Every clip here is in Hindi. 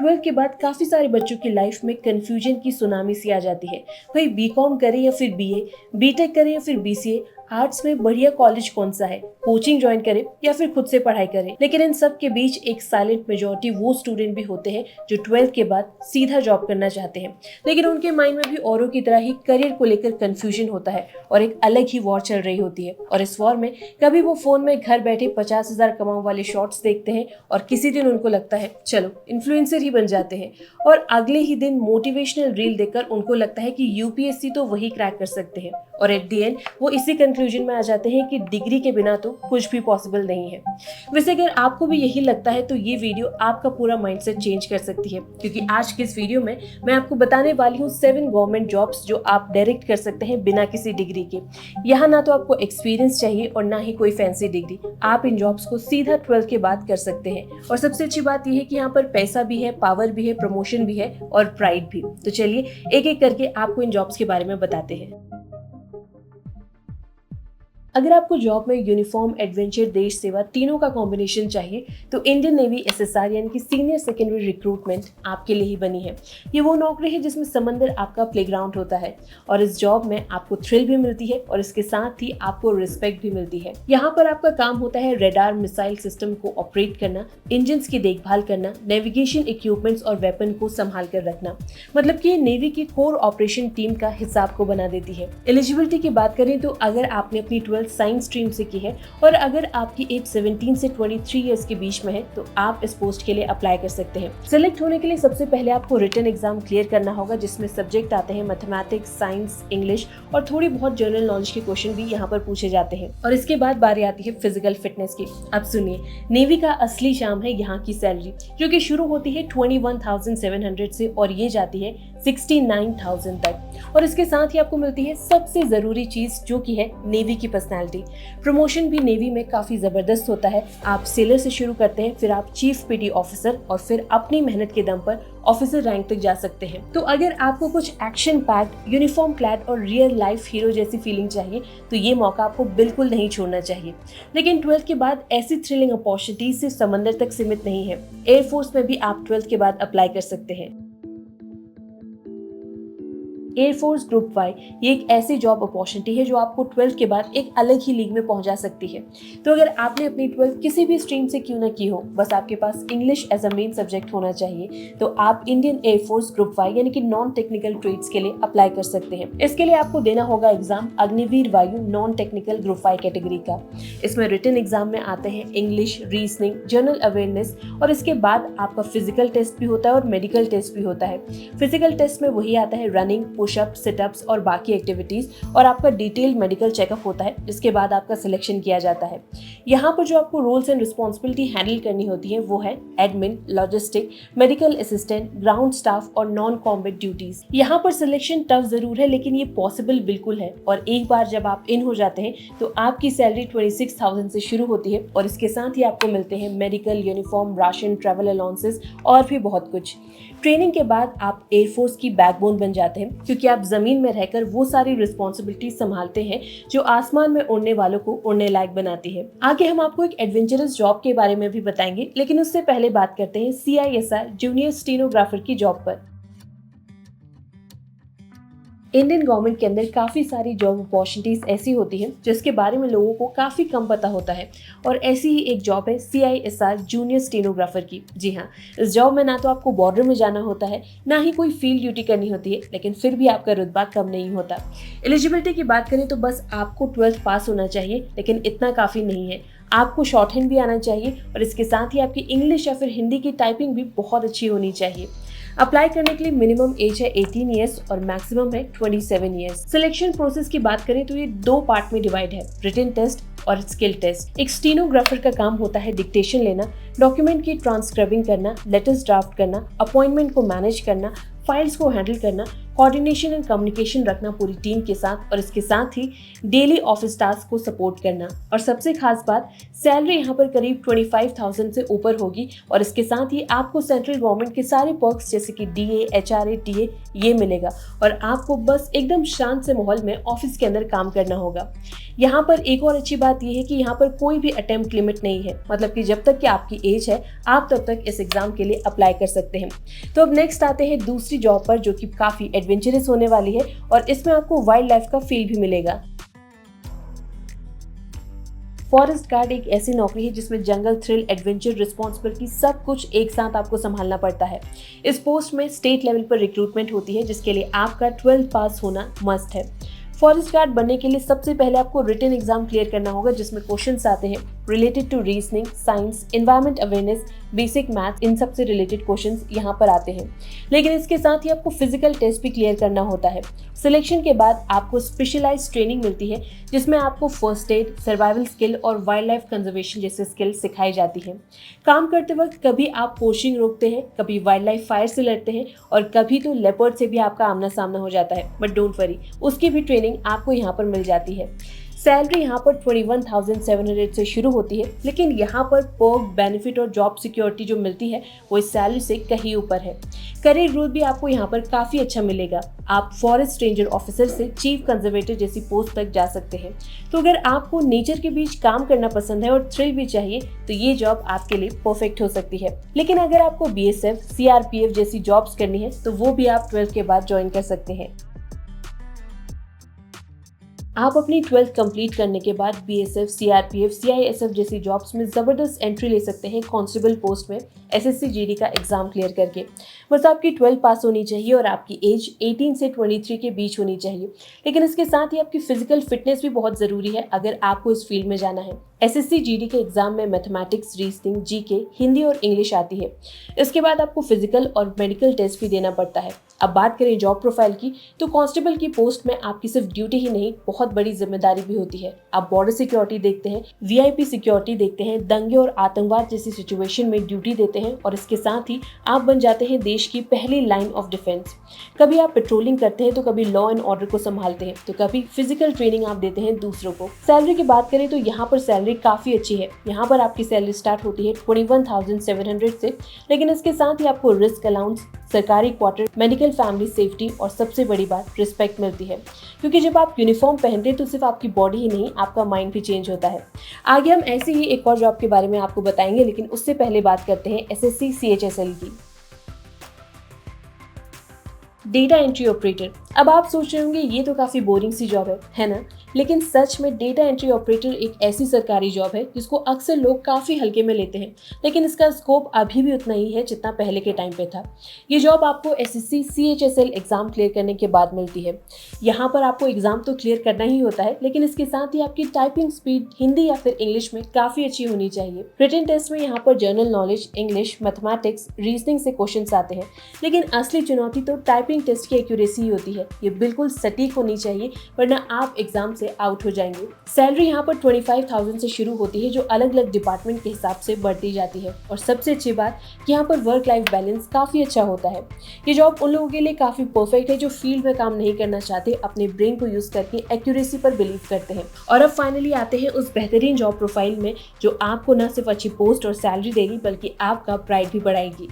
12th के बाद काफी सारे बच्चों की लाइफ में कंफ्यूजन की सुनामी सी आ जाती है। भाई बीकॉम करें या फिर बीए, बीटेक करें या फिर बीसीए, आर्ट्स में बढ़िया कॉलेज कौन सा है, कोचिंग ज्वाइन करें या फिर खुद से पढ़ाई करें। लेकिन इन सब के बीच एक साइलेंट मेजॉरिटी वो स्टूडेंट भी होते हैं जो 12th के बाद सीधा जॉब करना चाहते हैं, लेकिन उनके माइंड में भी औरों की तरह ही करियर को लेकर कंफ्यूजन होता है और एक अलग ही वॉर चल रही होती है। और इस वॉर में कभी वो फोन में घर बैठे 50,000 कमाओ वाले शॉर्ट्स देखते हैं और किसी दिन उनको लगता है चलो इन्फ्लुएंसर ही बन जाते हैं, और अगले ही दिन मोटिवेशनल रील देखकर उनको लगता है कि यूपीएससी तो वही क्रैक कर सकते हैं, और एट दी एंड वो इसी कंक्लूजन में आ जाते हैं कि डिग्री के बिना तो कुछ भी पॉसिबल नहीं है। वैसे अगर आपको भी यही लगता है तो ये वीडियो आपका पूरा माइंडसेट चेंज कर सकती है, क्योंकि आज के इस वीडियो में मैं आपको बताने वाली हूँ 7 गवर्नमेंट जॉब्स जो आप डायरेक्ट कर सकते हैं बिना किसी डिग्री के। यहाँ ना तो आपको एक्सपीरियंस चाहिए और ना ही कोई फैंसी डिग्री, आप इन जॉब्स को सीधा 12th के बाद कर सकते हैं। और सबसे अच्छी बात यह है कि यहाँ पर पैसा भी है, पावर भी है, प्रमोशन भी है और प्राइड भी। तो चलिए एक एक करके आपको इन जॉब्स के बारे में बताते हैं। अगर आपको जॉब में यूनिफॉर्म, एडवेंचर, देश सेवा तीनों का कॉम्बिनेशन चाहिए तो इंडियन नेवी एसएसआर यानी कि सीनियर सेकेंडरी रिक्रूटमेंट आपके लिए ही बनी है। ये वो नौकरी है जिसमें समंदर आपका प्लेग्राउंड होता है, और इस जॉब में आपको थ्रिल भी मिलती है और इसके साथ ही आपको रिस्पेक्ट भी मिलती है। यहाँ पर आपका काम होता है रेडार मिसाइल सिस्टम को ऑपरेट करना, इंजन की देखभाल करना, नेविगेशन इक्विपमेंट्स और वेपन को संभाल कर रखना। मतलब कि नेवी की कोर ऑपरेशन टीम का हिस्सा आपको बना देती है। एलिजिबिलिटी की बात करें तो अगर आपने अपनी 12th साइंस स्ट्रीम से की है और अगर आपकी एज 17 से 23 इयर्स के बीच में है तो आप इस पोस्ट के लिए अप्लाई कर सकते हैं। सिलेक्ट होने के लिए सबसे पहले आपको रिटन एग्जाम क्लियर करना होगा, जिसमें सब्जेक्ट आते हैं मैथमेटिक्स, साइंस, इंग्लिश और थोड़ी बहुत जनरल नॉलेज के क्वेश्चन भी यहाँ पर पूछे जाते हैं। और इसके बाद बारी आती है फिजिकल फिटनेस की। अब सुनिए, नेवी का असली शाम है यहाँ की सैलरी, जो कि शुरू होती है 21,700 से और ये जाती है 69,000 तक। और इसके साथ ही आपको मिलती है सबसे जरूरी चीज, जो कि है नेवी की पर्सनालिटी। प्रमोशन भी नेवी में काफी जबरदस्त होता है। आप सेलर से शुरू करते हैं, फिर आप चीफ पीटी ऑफिसर और फिर अपनी मेहनत के दम पर ऑफिसर रैंक तक जा सकते हैं। तो अगर आपको कुछ एक्शन पैक्ड, यूनिफॉर्म क्लैड और रियल लाइफ हीरो जैसी फीलिंग चाहिए तो ये मौका आपको बिल्कुल नहीं छोड़ना चाहिए। लेकिन 12th के बाद ऐसी थ्रिलिंग अपॉर्चुनिटीज सिर्फ समंदर तक सीमित नहीं है। एयरफोर्स में भी आप 12th के बाद अप्लाई कर सकते हैं। एयरफोर्स ग्रुप वाई ये एक ऐसी जॉब अपॉर्चुनिटी है जो आपको 12th के बाद एक अलग ही लीग में पहुंचा सकती है। तो अगर आपने अपनी 12th किसी भी स्ट्रीम से क्यों ना की हो, बस आपके पास English as a main subject होना चाहिए, तो आप इंडियन एयरफोर्स ग्रुप वाई यानी कि नॉन टेक्निकल ट्रेड्स के लिए अप्लाई कर सकते हैं। इसके लिए आपको देना होगा exam Agniveer Vayu non technical group Y category का। इसमें रिटन एग्जाम में आते हैं इंग्लिश, रीजनिंग, जनरल अवेयरनेस और इसके बाद आपका फिजिकल टेस्ट भी होता है और मेडिकल टेस्ट भी होता है। फिजिकल टेस्ट में वही आता है रनिंग, पुशअप, सिटअप्स और बाकी एक्टिविटीज, और आपका डिटेल्ड मेडिकल चेकअप होता है, जिसके बाद आपका सिलेक्शन किया जाता है। यहाँ पर जो आपको रोल्स एंड रिस्पॉन्सिबिलिटी हैंडल करनी होती है वो है admin, logistic, medical assistant, ground staff और नॉन कॉम्बैट ड्यूटीज। यहाँ पर सिलेक्शन टफ जरूर है, लेकिन ये पॉसिबल बिल्कुल है। और एक बार जब आप इन हो जाते हैं तो आपकी सैलरी 26,000 से शुरू होती है और इसके साथ ही आपको मिलते हैं medical, uniform, ration, travel allowances और भी बहुत कुछ। ट्रेनिंग के बाद आप एयरफोर्स की बैकबोन बन जाते हैं, क्योंकि आप जमीन में रहकर वो सारी रिस्पॉन्सिबिलिटी संभालते हैं जो आसमान में उड़ने वालों को उड़ने लायक बनाती है। आगे हम आपको एक एडवेंचरस जॉब के बारे में भी बताएंगे, लेकिन उससे पहले बात करते हैं CISR जूनियर स्टेनोग्राफर की जॉब पर। इंडियन गवर्नमेंट के अंदर काफ़ी सारी जॉब अपॉर्चुनिटीज़ ऐसी होती हैं जिसके बारे में लोगों को काफ़ी कम पता होता है, और ऐसी ही एक जॉब है CISR जूनियर स्टेनोग्राफर की। जी हाँ, इस जॉब में ना तो आपको बॉर्डर में जाना होता है, ना ही कोई फील्ड ड्यूटी करनी होती है, लेकिन फिर भी आपका रुतबा कम नहीं होता। एलिजिबिलिटी की बात करें तो बस आपको 12th पास होना चाहिए, लेकिन इतना काफ़ी नहीं है। आपको शॉर्ट हैंड भी आना चाहिए और इसके साथ ही आपकी इंग्लिश या फिर हिंदी की टाइपिंग भी बहुत अच्छी होनी चाहिए। अप्लाई करने के लिए मिनिमम एज है 18 ईयर्स और मैक्सिमम है 27 ईयर्स। सिलेक्शन प्रोसेस की बात करें तो ये 2 पार्ट में डिवाइड है, रिटन टेस्ट और स्किल टेस्ट। एक स्टेनोग्राफर का काम होता है डिक्टेशन लेना, डॉक्यूमेंट की ट्रांसक्राइबिंग करना, लेटर्स ड्राफ्ट करना, अपॉइंटमेंट को मैनेज करना, फाइल्स को हैंडल करना, कोऑर्डिनेशन एंड कम्युनिकेशन रखना पूरी टीम के साथ, और इसके साथ ही डेली ऑफिस टास्क को सपोर्ट करना। और सबसे खास बात, सैलरी यहाँ पर करीब 25,000 से ऊपर होगी, और इसके साथ ही आपको सेंट्रल गवर्नमेंट के सारे पर्क्स जैसे कि DA, HRA, TA ये मिलेगा, और आपको बस एकदम शांत से माहौल में ऑफिस के अंदर काम करना होगा। यहाँ पर एक और अच्छी बात यह है कि यहाँ पर कोई भी अटेम्प्ट लिमिट नहीं है, मतलब कि जब तक कि आपकी एज है आप तब तक इस एग्जाम के लिए अप्लाई कर सकते हैं। तो अब नेक्स्ट आते हैं दूसरी जॉब पर, जो कि काफी एडवेंचरस होने वाली है और इसमें आपको वाइल्ड लाइफ का फील भी मिलेगा। फॉरेस्ट गार्ड एक ऐसी नौकरी है जिसमें जंगल, थ्रिल, एडवेंचर, रिस्पॉन्सिबिलिटी सब कुछ एक साथ आपको संभालना पड़ता है। इस पोस्ट में स्टेट लेवल पर रिक्रूटमेंट होती है, जिसके लिए आपका 12th पास होना मस्ट है। फॉरेस्ट गार्ड बनने के लिए सबसे पहले आपको रिटन एग्जाम क्लियर करना होगा, जिसमें क्वेश्चंस आते हैं related to reasoning, science, environment awareness, basic maths, इन सब से रिलेटेड क्वेश्चंस यहाँ पर आते हैं। लेकिन इसके साथ ही आपको फिजिकल टेस्ट भी क्लियर करना होता है। सिलेक्शन के बाद आपको स्पेशलाइज्ड ट्रेनिंग मिलती है, जिसमें आपको फर्स्ट एड, सर्वाइवल स्किल और वाइल्ड लाइफ कंजर्वेशन जैसे स्किल सिखाई जाती है। काम करते वक्त कभी आप पोचिंग रोकते हैं, कभी वाइल्ड लाइफ फायर से लड़ते हैं और कभी तो लेपर्ड से भी आपका आमना सामना हो जाता है, बट डोंट वरी, उसकी भी ट्रेनिंग आपको यहाँ पर मिल जाती है। सैलरी यहाँ पर 21,700 से शुरू होती है, लेकिन यहाँ पर पर्क, बेनिफिट और जॉब सिक्योरिटी जो मिलती है वो इस सैलरी से कहीं ऊपर है। करियर ग्रोथ भी आपको यहाँ पर काफ़ी अच्छा मिलेगा। आप फॉरेस्ट रेंजर ऑफिसर से चीफ कंजर्वेटर जैसी पोस्ट तक जा सकते हैं। तो अगर आपको नेचर के बीच काम करना पसंद है और थ्रिल भी चाहिए तो ये जॉब आपके लिए परफेक्ट हो सकती है। लेकिन अगर आपको BSF, CRPF जैसी जॉब्स करनी है तो वो भी आप 12th के बाद ज्वाइन कर सकते हैं। आप अपनी 12th कंप्लीट करने के बाद BSF, CRPF, CISF जैसी जॉब्स में ज़बरदस्त एंट्री ले सकते हैं कांस्टेबल पोस्ट में SSC GD का एग्जाम क्लियर करके। बस आपकी 12 पास होनी चाहिए और आपकी एज 18 से 23 के बीच होनी चाहिए। लेकिन इसके साथ ही आपकी फिजिकल फिटनेस भी बहुत ज़रूरी है अगर आपको इस फील्ड में जाना है। SSC GD के एग्जाम में मैथमेटिक्स, रीजनिंग, GK, हिंदी और इंग्लिश आती है। इसके बाद आपको फिजिकल और मेडिकल टेस्ट भी देना पड़ता है। अब बात करें जॉब प्रोफाइल की, तो कांस्टेबल की पोस्ट में आपकी सिर्फ ड्यूटी ही नहीं, बहुत बड़ी जिम्मेदारी भी होती है। आप बॉर्डर सिक्योरिटी देखते हैं, VIP सिक्योरिटी देखते हैं, दंगे और आतंकवाद जैसी सिचुएशन में ड्यूटी देते हैं और इसके साथ ही आप बन जाते हैं देश की पहली लाइन ऑफ डिफेंस। कभी आप पेट्रोलिंग करते हैं तो कभी लॉ एंड ऑर्डर को संभालते हैं, तो कभी फिजिकल ट्रेनिंग आप देते हैं दूसरों को। सैलरी की बात करें तो यहाँ पर सैलरी काफी अच्छी है। यहाँ पर आपकी सैलरी स्टार्ट होती है 21,700 से, लेकिन इसके साथ ही आपको रिस्क अलाउंस, सरकारी क्वार्टर, मेडिकल, फैमिली सेफ्टी और सबसे बड़ी बात रिस्पेक्ट मिलती है, क्योंकि जब आप यूनिफॉर्म पहनते हैं तो सिर्फ आपकी बॉडी ही नहीं, आपका माइंड भी चेंज होता है। आगे हम ऐसे ही एक और जॉब के बारे में आपको बताएंगे, लेकिन उससे पहले बात करते हैं SSC CHSL की। Data entry operator. अब आप सोच रहे होंगे ये तो काफी बोरिंग सी जॉब है ना? लेकिन सच में डेटा एंट्री ऑपरेटर एक ऐसी सरकारी जॉब है जिसको अक्सर लोग काफी हल्के में लेते हैं, लेकिन इसका स्कोप अभी भी उतना ही है जितना पहले के टाइम पे था। ये जॉब आपको SSC CHSL एग्जाम क्लियर करने के बाद मिलती है। यहाँ पर आपको एग्जाम तो क्लियर करना ही होता है, लेकिन इसके साथ ही आपकी टाइपिंग स्पीड हिंदी या फिर इंग्लिश में काफी अच्छी होनी चाहिए। रिटन टेस्ट में यहाँ पर general knowledge, English, mathematics, reasoning से क्वेश्चंस आते हैं, लेकिन असली चुनौती तो टाइपिंग टेस्ट की एक्यूरेसी ही होती है। ये बिल्कुल सटीक होनी चाहिए, वरना आप एग्जाम से आउट हो जाएंगे। सैलरी यहाँ पर 25,000 से शुरू होती है, जो अलग अलग डिपार्टमेंट के हिसाब से बढ़ती जाती है। और सबसे अच्छी बात, यहाँ पर वर्क लाइफ बैलेंस काफी अच्छा होता है। ये जॉब उन लोगों के लिए काफी परफेक्ट है जो फील्ड में काम नहीं करना चाहते, अपने ब्रेन को यूज करके एक्यूरेसी पर बिलीव करते हैं। और अब फाइनली आते हैं उस बेहतरीन जॉब प्रोफाइल में जो आपको न सिर्फ अच्छी पोस्ट और सैलरी देगी, बल्कि आपका प्राइड भी बढ़ाएगी।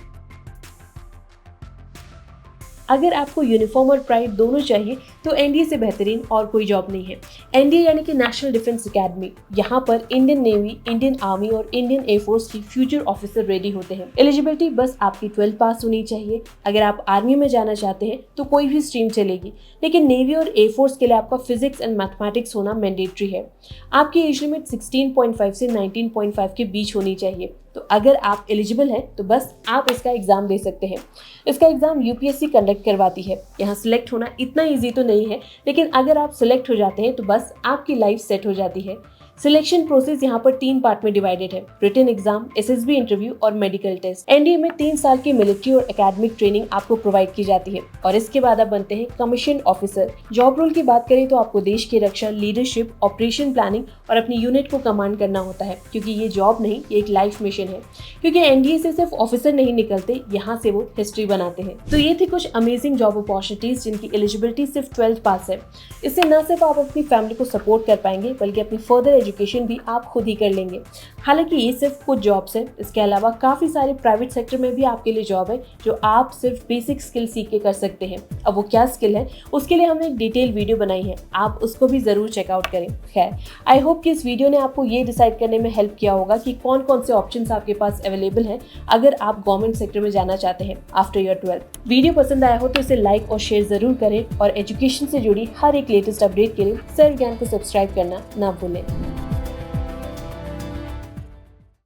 अगर आपको यूनिफॉर्म और प्राइड दोनों चाहिए तो NDA से बेहतरीन और कोई जॉब नहीं है। NDA यानी कि नेशनल डिफेंस एकेडमी, यहाँ पर इंडियन नेवी, इंडियन आर्मी और इंडियन एयरफोर्स की फ्यूचर ऑफिसर रेडी होते हैं। एलिजिबिलिटी बस आपकी 12 पास होनी चाहिए। अगर आप आर्मी में जाना चाहते हैं तो कोई भी स्ट्रीम चलेगी, लेकिन नेवी और एयरफोर्स के लिए आपका फिजिक्स एंड मैथमेटिक्स होना मैंडेटरी है। आपकी एज लिमिट 16.5 से 19.5 के बीच होनी चाहिए। तो अगर आप एलिजिबल हैं तो बस आप इसका एग्जाम दे सकते हैं। इसका एग्जाम UPSC कंडक्ट करवाती है। यहाँ सिलेक्ट होना इतना इजी तो नहीं है, लेकिन अगर आप सिलेक्ट हो जाते हैं तो बस आपकी लाइफ सेट हो जाती है। सिलेक्शन प्रोसेस यहाँ पर 3 पार्ट में डिवाइडेड है: रिटन एग्जाम, SSB इंटरव्यू और मेडिकल टेस्ट। NDA में 3 साल की मिलिट्री और एकेडमिक ट्रेनिंग आपको प्रोवाइड की जाती है और इसके बाद आप बनते हैं कमीशन ऑफिसर। जॉब रोल की बात करें तो आपको देश की रक्षा, लीडरशिप, ऑपरेशन प्लानिंग और अपनी यूनिट को कमांड करना होता है, क्योंकि ये जॉब नहीं, ये एक लाइफ मिशन है। क्योंकि NDA से सिर्फ ऑफिसर नहीं निकलते, यहाँ से वो हिस्ट्री बनाते हैं। तो ये थी कुछ अमेजिंग जॉब अपॉर्चुनिटीज जिनकी एलिजिबिलिटी सिर्फ 12th पास है। इससे न सिर्फ आप अपनी फैमिली को सपोर्ट कर पाएंगे, बल्कि अपनी फर्दर एजुकेशन भी आप खुद ही कर लेंगे। हालांकि ये सिर्फ कुछ जॉब्स हैं, इसके अलावा काफ़ी सारे प्राइवेट सेक्टर में भी आपके लिए जॉब है जो आप सिर्फ बेसिक स्किल सीख के कर सकते हैं। अब वो क्या स्किल है उसके लिए हमने एक डिटेल वीडियो बनाई है, आप उसको भी ज़रूर चेकआउट करें। खैर, आई होप कि इस वीडियो ने आपको ये डिसाइड करने में हेल्प किया होगा कि कौन कौन से ऑप्शंस आपके पास अवेलेबल हैं अगर आप गवर्नमेंट सेक्टर में जाना चाहते हैं आफ्टर योर 12th। वीडियो पसंद आया हो तो इसे लाइक और शेयर ज़रूर करें और एजुकेशन से जुड़ी हर एक लेटेस्ट अपडेट के लिए सर्व ज्ञान को सब्सक्राइब करना ना भूलें।